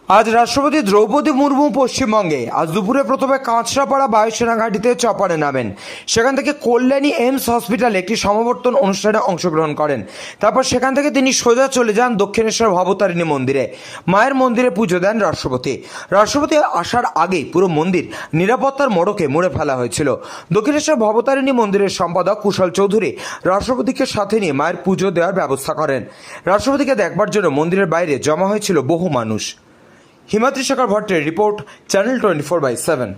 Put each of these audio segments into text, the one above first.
আজ রাষ্ট্রপতি দ্রৌপদী মুর্মু পশ্চিমবঙ্গে আজ দুপুরে প্রথমে কাঁচরাপাড়া বায়ুসেনা ঘাঁটিতে চপারে নামেন। সেখান থেকে কল্যাণী এইমস হসপিটালে একটি সমাবর্তন অনুষ্ঠানে অংশগ্রহণ করেন। তারপর সেখান থেকে তিনি সোজা চলে যান দক্ষিণেশ্বর ভবতারিণী মন্দিরে। মায়ের মন্দিরে পুজো দেন রাষ্ট্রপতি। রাষ্ট্রপতি আসার আগেই পুরো মন্দির নিরাপত্তার মোড়কে মুড়ে ফেলা হয়েছিল। দক্ষিণেশ্বর ভবতারিণী মন্দিরের সম্পাদক কুশল চৌধুরী রাষ্ট্রপতিকে সাথে নিয়ে মায়ের পুজো দেওয়ার ব্যবস্থা করেন। রাষ্ট্রপতিকে দেখবার জন্য মন্দিরের বাইরে জমা হয়েছিল বহু মানুষ। হিমাদ্রি শেখর ভট্টের রিপোর্ট, চ্যানেল 24/7।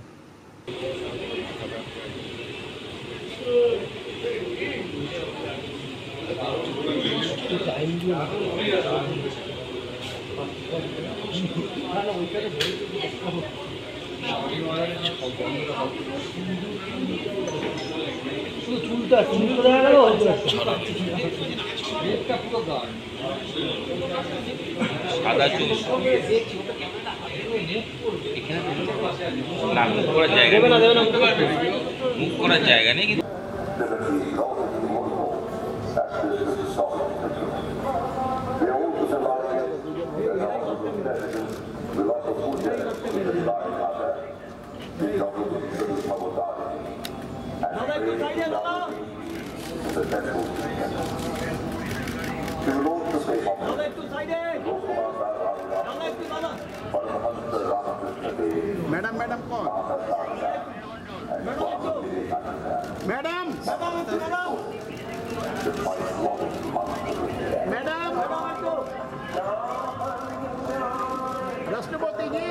মুখ করার জায়গা নেই কিন্তু मैडम मैडम कौन मैडम मैडम राष्ट्रपति जी